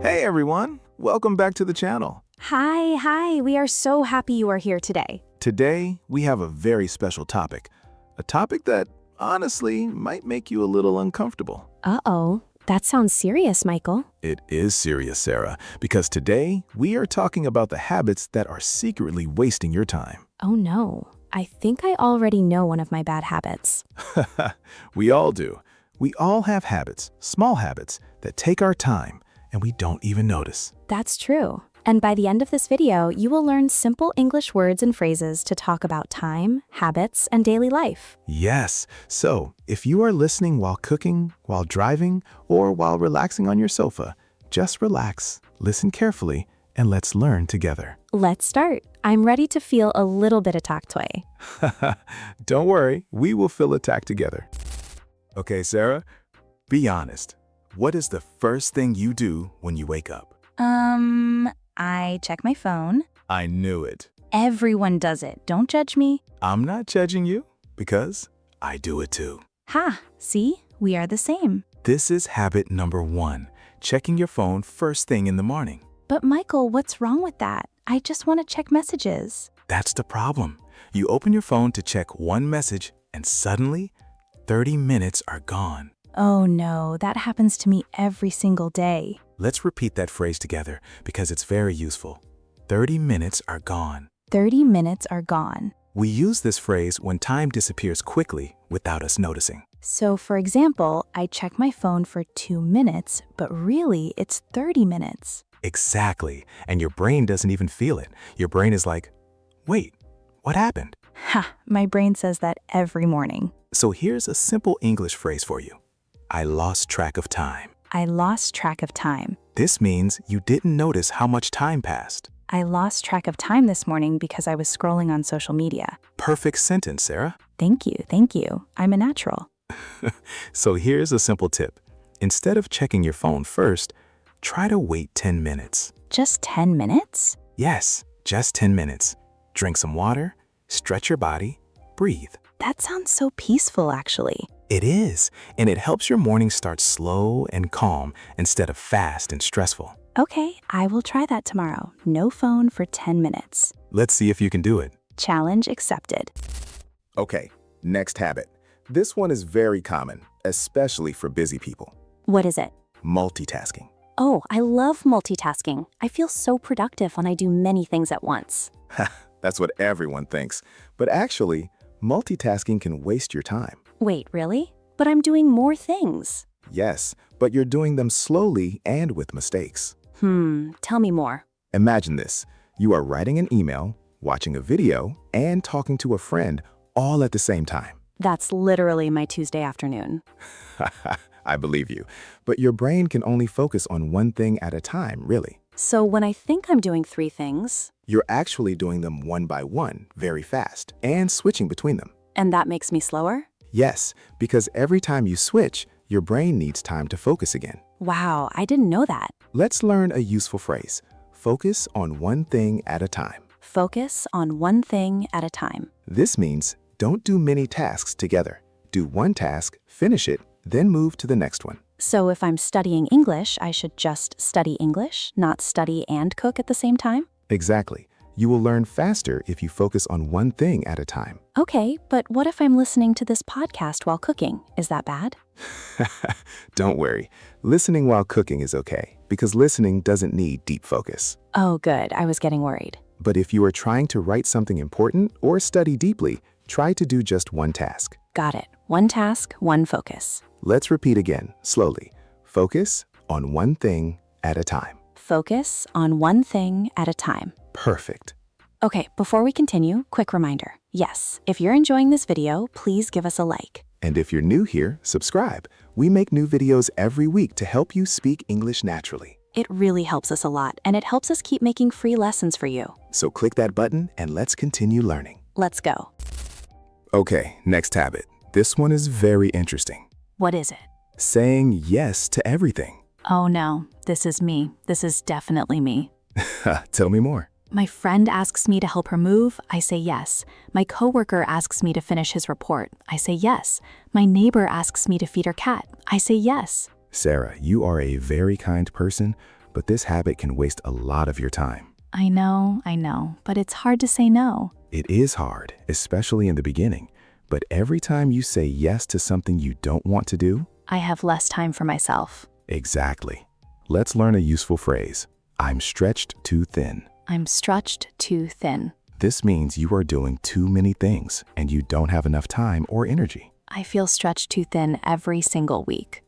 Hey everyone, welcome back to the channel. Hi, we are so happy you are here today. Today, we have a very special topic. A topic that, honestly, might make you a little uncomfortable. Uh-oh, that sounds serious, Michael. It is serious, Sarah, because today, we are talking about the habits that are secretly wasting your time. Oh no, I think I already know one of my bad habits. We all do. We all have habits, small habits, that take our time, and we don't even notice. That's true. And by the end of this video, you will learn simple English words and phrases to talk about time, habits, and daily life. Yes, so if you are listening while cooking, while driving, or while relaxing on your sofa, just relax, listen carefully, and let's learn together. Let's start. I'm ready to feel a little bit attacked today. Don't worry, we will feel attacked together. Okay, Sarah, be honest. What is the first thing you do when you wake up? I check my phone. I knew it. Everyone does it. Don't judge me. I'm not judging you because I do it too. Ha, see? We are the same. This is habit number 1, checking your phone first thing in the morning. But Michael, what's wrong with that? I just want to check messages. That's the problem. You open your phone to check one message and suddenly 30 minutes are gone. Oh no, that happens to me every single day. Let's repeat that phrase together because it's very useful. 30 minutes are gone. 30 minutes are gone. We use this phrase when time disappears quickly without us noticing. So for example, I check my phone for 2 minutes, but really it's 30 minutes. Exactly. And your brain doesn't even feel it. Your brain is like, wait, what happened? Ha, my brain says that every morning. So here's a simple English phrase for you. I lost track of time. I lost track of time. This means you didn't notice how much time passed. I lost track of time this morning because I was scrolling on social media. Perfect sentence, Sarah. Thank you. I'm a natural. So here's a simple tip. Instead of checking your phone first, try to wait 10 minutes. Just 10 minutes? Yes, just 10 minutes. Drink some water, stretch your body, breathe. That sounds so peaceful, actually. It is, and it helps your morning start slow and calm instead of fast and stressful. Okay, I will try that tomorrow. No phone for 10 minutes. Let's see if you can do it. Challenge accepted. Okay, next habit. This one is very common, especially for busy people. What is it? Multitasking. Oh, I love multitasking. I feel so productive when I do many things at once. That's what everyone thinks. But actually, multitasking can waste your time. Wait, really? But I'm doing more things. Yes, but you're doing them slowly and with mistakes. Tell me more. Imagine this. You are writing an email, watching a video, and talking to a friend all at the same time. That's literally my Tuesday afternoon. I believe you. But your brain can only focus on one thing at a time, really. So when I think I'm doing 3 things... You're actually doing them one by one, very fast, and switching between them. And that makes me slower? Yes, because every time you switch, your brain needs time to focus again. Wow, I didn't know that. Let's learn a useful phrase. Focus on one thing at a time. Focus on one thing at a time. This means don't do many tasks together. Do one task, finish it, then move to the next one. So if I'm studying English, I should just study English, not study and cook at the same time? Exactly. You will learn faster if you focus on one thing at a time. Okay, but what if I'm listening to this podcast while cooking? Is that bad? Don't worry. Listening while cooking is okay, because listening doesn't need deep focus. Oh, good. I was getting worried. But if you are trying to write something important or study deeply, try to do just one task. Got it. One task, one focus. Let's repeat again, slowly. Focus on one thing at a time. Focus on one thing at a time. Perfect. Okay, before we continue, quick reminder. Yes, if you're enjoying this video, please give us a like. And if you're new here, subscribe. We make new videos every week to help you speak English naturally. It really helps us a lot, and it helps us keep making free lessons for you. So click that button and let's continue learning. Let's go. Okay, next habit. This one is very interesting. What is it? Saying yes to everything. Oh no, this is me. This is definitely me. Tell me more. My friend asks me to help her move, I say yes. My coworker asks me to finish his report, I say yes. My neighbor asks me to feed her cat, I say yes. Sarah, you are a very kind person, but this habit can waste a lot of your time. I know, but it's hard to say no. It is hard, especially in the beginning, but every time you say yes to something you don't want to do, I have less time for myself. exactly. Let's learn a useful phrase. I'm stretched too thin. I'm stretched too thin. This means you are doing too many things and you don't have enough time or energy. I feel stretched too thin every single week.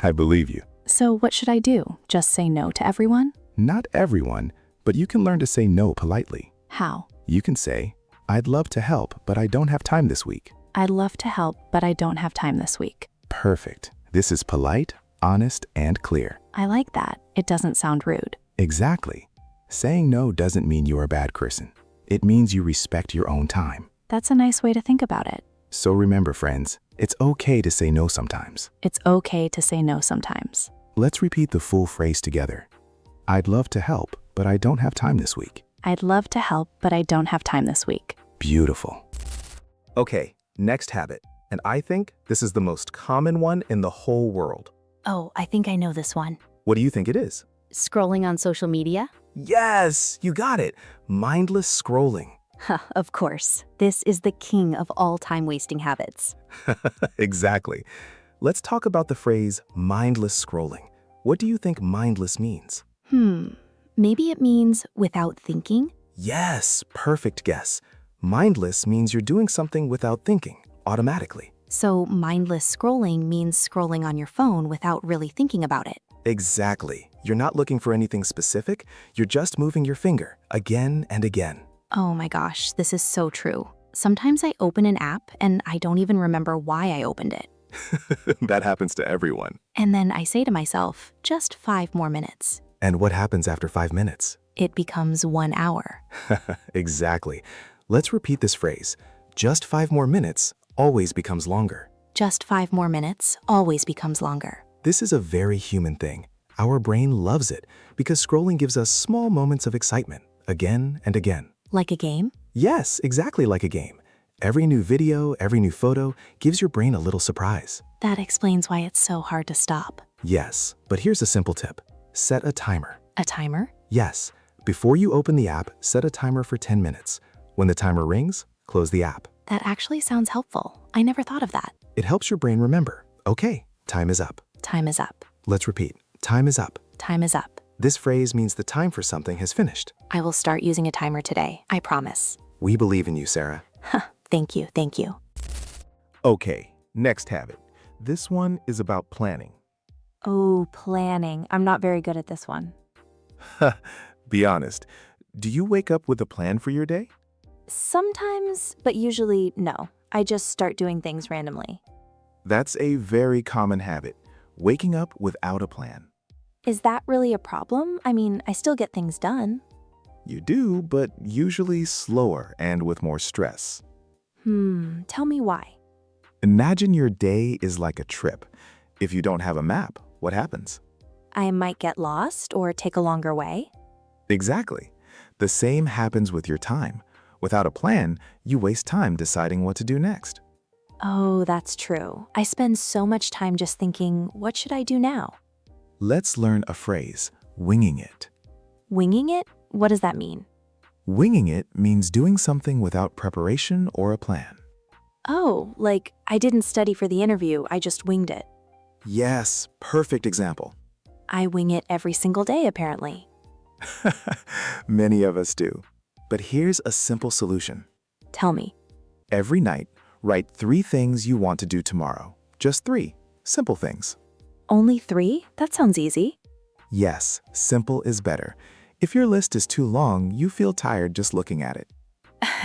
I believe you. So what should I do? Just say no to everyone? Not everyone, but you can learn to say no politely. How? You can say, I'd love to help, but I don't have time this week. I'd love to help, but I don't have time this week. Perfect. This is polite, honest, and clear. I like that. It doesn't sound rude. Exactly. Saying no doesn't mean you're a bad person. It means you respect your own time. That's a nice way to think about it. So remember, friends, it's okay to say no sometimes. It's okay to say no sometimes. Let's repeat the full phrase together. I'd love to help, but I don't have time this week. I'd love to help, but I don't have time this week. Beautiful. Okay, next habit. And I think this is the most common one in the whole world. Oh, I think I know this one. What do you think it is? Scrolling on social media? Yes, you got it. Mindless scrolling. Of course. This is the king of all time-wasting habits. Exactly. Let's talk about the phrase mindless scrolling. What do you think mindless means? Maybe it means without thinking? Yes, perfect guess. Mindless means you're doing something without thinking, automatically. So mindless scrolling means scrolling on your phone without really thinking about it. Exactly. You're not looking for anything specific, you're just moving your finger again and again. Oh my gosh, this is so true. Sometimes I open an app and I don't even remember why I opened it. That happens to everyone. And then I say to myself, just 5 more minutes. And what happens after 5 minutes? It becomes 1 hour. Exactly. Let's repeat this phrase. Just 5 more minutes always becomes longer. Just 5 more minutes always becomes longer. This is a very human thing. Our brain loves it because scrolling gives us small moments of excitement, again and again. Like a game? Yes, exactly like a game. Every new video, every new photo gives your brain a little surprise. That explains why it's so hard to stop. Yes, but here's a simple tip. Set a timer. A timer? Yes, before you open the app, set a timer for 10 minutes. When the timer rings, close the app. That actually sounds helpful. I never thought of that. It helps your brain remember, okay, time is up. Time is up. Let's repeat, time is up. Time is up. This phrase means the time for something has finished. I will start using a timer today, I promise. We believe in you, Sarah. Thank you, thank you. Okay, next habit. This one is about planning. Oh, planning. I'm not very good at this one. Be honest, do you wake up with a plan for your day? Sometimes, but usually no. I just start doing things randomly. That's a very common habit, waking up without a plan. Is that really a problem? I mean, I still get things done. You do, but usually slower and with more stress. Tell me why. Imagine your day is like a trip. If you don't have a map, what happens? I might get lost or take a longer way. Exactly. The same happens with your time. Without a plan, you waste time deciding what to do next. Oh, that's true. I spend so much time just thinking, what should I do now? Let's learn a phrase, winging it. Winging it? What does that mean? Winging it means doing something without preparation or a plan. Oh, like I didn't study for the interview, I just winged it. Yes, perfect example. I wing it every single day, apparently. Many of us do. But here's a simple solution. Tell me. Every night, write 3 things you want to do tomorrow. Just 3. Simple things. Only 3? That sounds easy. Yes, simple is better. If your list is too long, you feel tired just looking at it.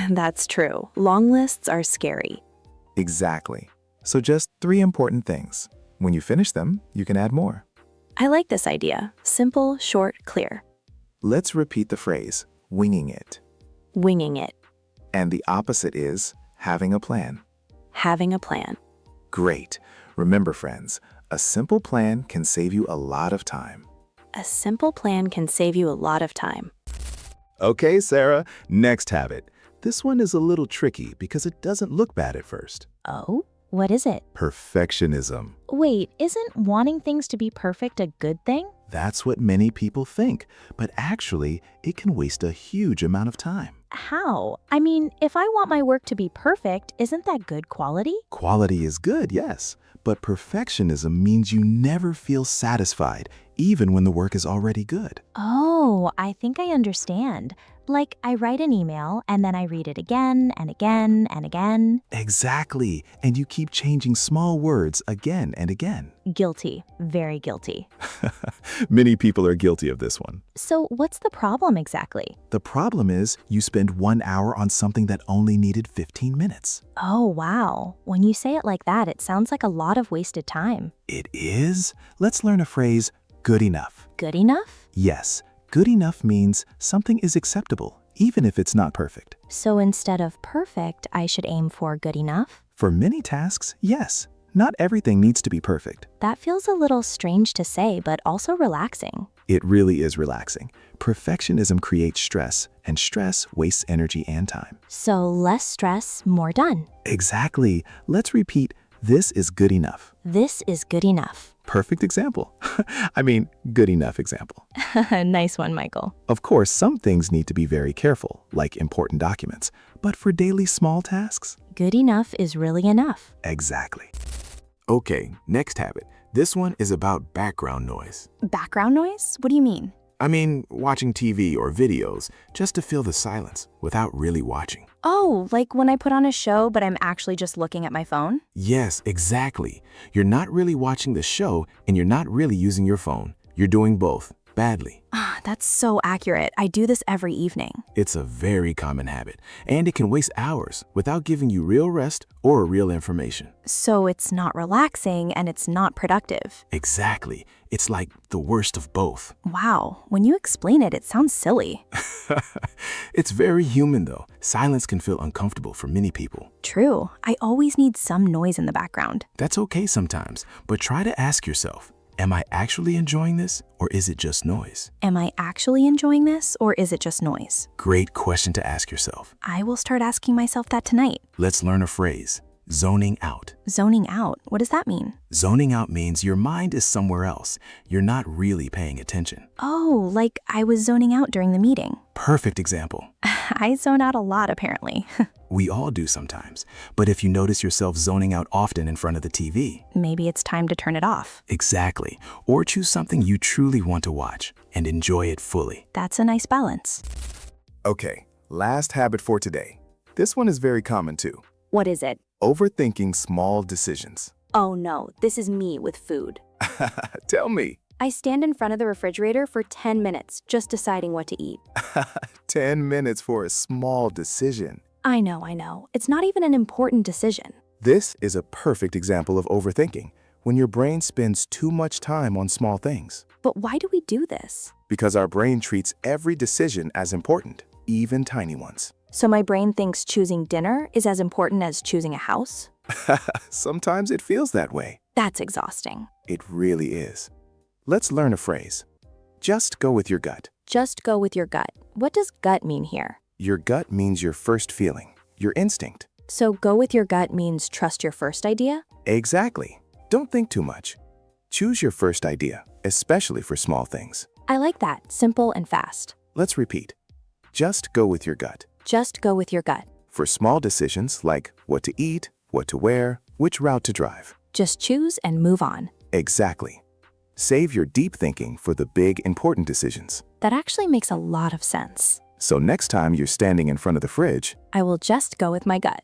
That's true. Long lists are scary. Exactly. So just 3 important things. When you finish them, you can add more. I like this idea. Simple, short, clear. Let's repeat the phrase, winging it. Winging it. And the opposite is having a plan. Having a plan. Great. Remember, friends, a simple plan can save you a lot of time. A simple plan can save you a lot of time. Okay, Sarah, next habit. This one is a little tricky because it doesn't look bad at first. Oh? What is it? Perfectionism. Wait, isn't wanting things to be perfect a good thing? That's what many people think, but actually, it can waste a huge amount of time. How? I mean, if I want my work to be perfect, isn't that good quality? Quality is good, yes, but perfectionism means you never feel satisfied, even when the work is already good. Oh, I think I understand. Like, I write an email and then I read it again and again and again. Exactly, and you keep changing small words again and again. Guilty. Very guilty. Many people are guilty of this one. So, what's the problem exactly? The problem is you spend 1 hour on something that only needed 15 minutes. Oh, wow. When you say it like that, it sounds like a lot of wasted time. It is? Let's learn a phrase, good enough. Good enough? Yes, good enough means something is acceptable, even if it's not perfect. So instead of perfect, I should aim for good enough? For many tasks, yes. Not everything needs to be perfect. That feels a little strange to say, but also relaxing. It really is relaxing. Perfectionism creates stress, and stress wastes energy and time. So less stress, more done. Exactly. Let's repeat, this is good enough. This is good enough. Perfect example. I mean, good enough example. Nice one, Michael. Of course, some things need to be very careful, like important documents. But for daily small tasks? Good enough is really enough. Exactly. Okay, next habit. This one is about background noise. Background noise? What do you mean? I mean, watching TV or videos just to fill the silence without really watching. Oh, like when I put on a show, but I'm actually just looking at my phone? Yes, exactly. You're not really watching the show and you're not really using your phone. You're doing both, badly. That's so accurate. I do this every evening. It's a very common habit, and it can waste hours without giving you real rest or real information. So it's not relaxing and it's not productive. Exactly. It's like the worst of both. Wow, when you explain it, it sounds silly. It's very human, though. Silence can feel uncomfortable for many people. True, I always need some noise in the background. That's okay sometimes, but try to ask yourself, am I actually enjoying this, or is it just noise? Am I actually enjoying this, or is it just noise? Great question to ask yourself. I will start asking myself that tonight. Let's learn a phrase, zoning out. Zoning out, what does that mean? Zoning out means your mind is somewhere else. You're not really paying attention. Oh, like I was zoning out during the meeting. Perfect example. I zone out a lot, apparently. We all do sometimes. But if you notice yourself zoning out often in front of the TV, Maybe it's time to turn it off. exactly, or choose something you truly want to watch and enjoy it fully. That's a nice balance. Okay, last habit for today. This one is very common too. What is it? Overthinking small decisions. Oh no, this is me with food. Tell me. I stand in front of the refrigerator for 10 minutes just deciding what to eat. 10 minutes for a small decision. I know. It's not even an important decision. This is a perfect example of overthinking, when your brain spends too much time on small things. But why do we do this? Because our brain treats every decision as important, even tiny ones. So my brain thinks choosing dinner is as important as choosing a house? Sometimes it feels that way. That's exhausting. It really is. Let's learn a phrase. Just go with your gut. Just go with your gut. What does gut mean here? Your gut means your first feeling, your instinct. So go with your gut means trust your first idea? Exactly. Don't think too much. Choose your first idea, especially for small things. I like that. Simple and fast. Let's repeat. Just go with your gut. Just go with your gut. For small decisions like what to eat, what to wear, which route to drive. Just choose and move on. Exactly. Save your deep thinking for the big, important decisions. That actually makes a lot of sense. So next time you're standing in front of the fridge, I will just go with my gut.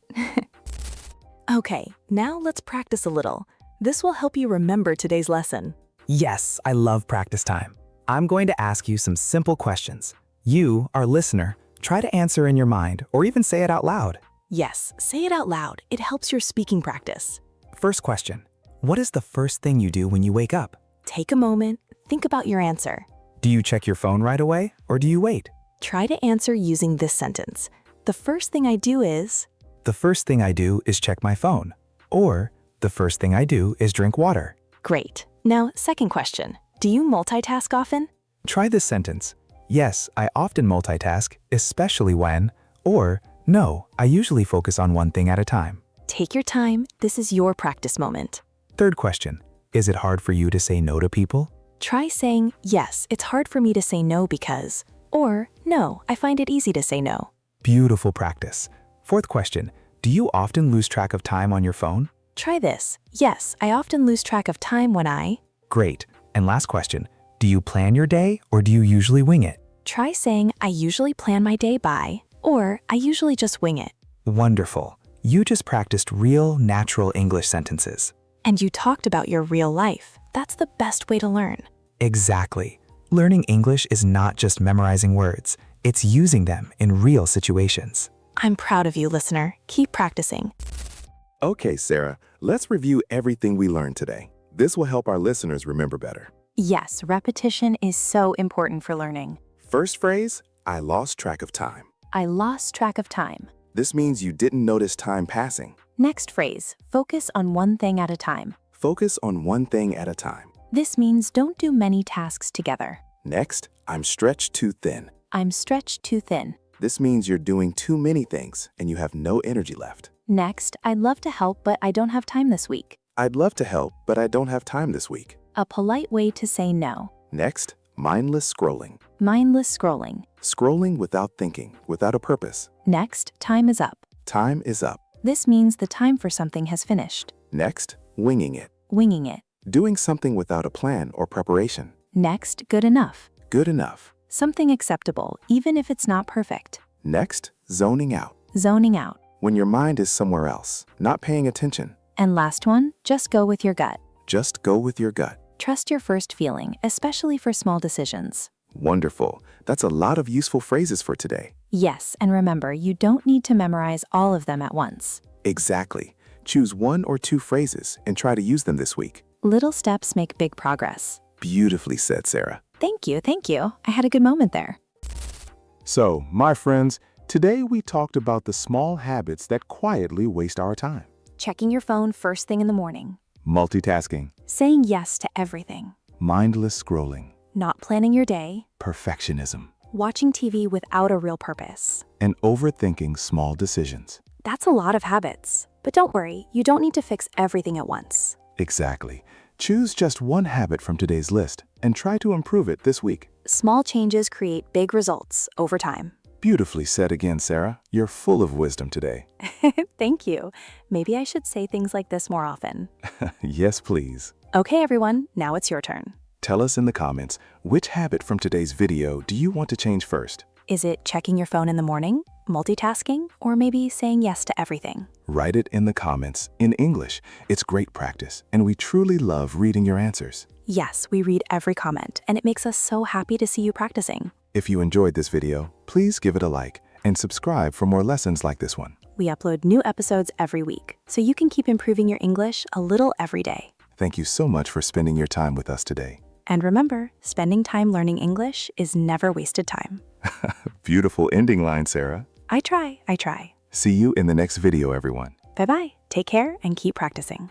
Okay, now let's practice a little. This will help you remember today's lesson. Yes, I love practice time. I'm going to ask you some simple questions. You, our listener, try to answer in your mind or even say it out loud. Yes, say it out loud. It helps your speaking practice. First question, what is the first thing you do when you wake up? Take a moment, think about your answer. Do you check your phone right away or do you wait? Try to answer using this sentence. The first thing I do is... The first thing I do is check my phone. Or, the first thing I do is drink water. Great. Now, second question. Do you multitask often? Try this sentence. Yes, I often multitask, especially when, or, no, I usually focus on one thing at a time. Take your time. This is your practice moment. Third question, is it hard for you to say no to people? Try saying, yes, it's hard for me to say no because, or no, I find it easy to say no. Beautiful practice. Fourth question, do you often lose track of time on your phone? Try this. Yes, I often lose track of time when I. Great. And last question, do you plan your day or do you usually wing it? Try saying, I usually plan my day by, or I usually just wing it. Wonderful. You just practiced real, natural English sentences. And you talked about your real life. That's the best way to learn. Exactly. Learning English is not just memorizing words, it's using them in real situations. I'm proud of you, listener. Keep practicing. Okay, Sarah, let's review everything we learned today. This will help our listeners remember better. Yes, repetition is so important for learning. First phrase, I lost track of time. I lost track of time. This means you didn't notice time passing. Next phrase, focus on one thing at a time. Focus on one thing at a time. This means don't do many tasks together. Next, I'm stretched too thin. I'm stretched too thin. This means you're doing too many things and you have no energy left. Next, I'd love to help, but I don't have time this week. I'd love to help, but I don't have time this week. A polite way to say no. Next, mindless scrolling. Mindless scrolling. Scrolling without thinking, without a purpose. Next, time is up. Time is up. This means the time for something has finished. Next, winging it. Winging it. Doing something without a plan or preparation. Next, good enough. Good enough. Something acceptable, even if it's not perfect. Next, zoning out. Zoning out. When your mind is somewhere else, not paying attention. And last one, just go with your gut. Just go with your gut. Trust your first feeling, especially for small decisions. Wonderful. That's a lot of useful phrases for today. Yes, and remember, you don't need to memorize all of them at once. Exactly. Choose 1 or 2 phrases and try to use them this week. Little steps make big progress. Beautifully said, Sarah. Thank you, thank you. I had a good moment there. So, my friends, today we talked about the small habits that quietly waste our time. Checking your phone first thing in the morning. Multitasking, Saying yes to everything. mindless scrolling, Not planning your day. perfectionism, Watching TV without a real purpose. and overthinking small decisions. That's a lot of habits. But don't worry, you don't need to fix everything at once. Exactly. Choose just one habit from today's list and try to improve it this week. Small changes create big results over time. Beautifully said again, Sarah. You're full of wisdom today. Thank you. Maybe I should say things like this more often. Yes, please. Okay, everyone, now it's your turn. Tell us in the comments, which habit from today's video do you want to change first? Is it checking your phone in the morning, multitasking, or maybe saying yes to everything? Write it in the comments in English. It's great practice, and we truly love reading your answers. Yes, we read every comment, and it makes us so happy to see you practicing. If you enjoyed this video, please give it a like and subscribe for more lessons like this one. We upload new episodes every week, so you can keep improving your English a little every day. Thank you so much for spending your time with us today. And remember, spending time learning English is never wasted time. Beautiful ending line, Sarah. I try. See you in the next video, everyone. Bye-bye. Take care and keep practicing.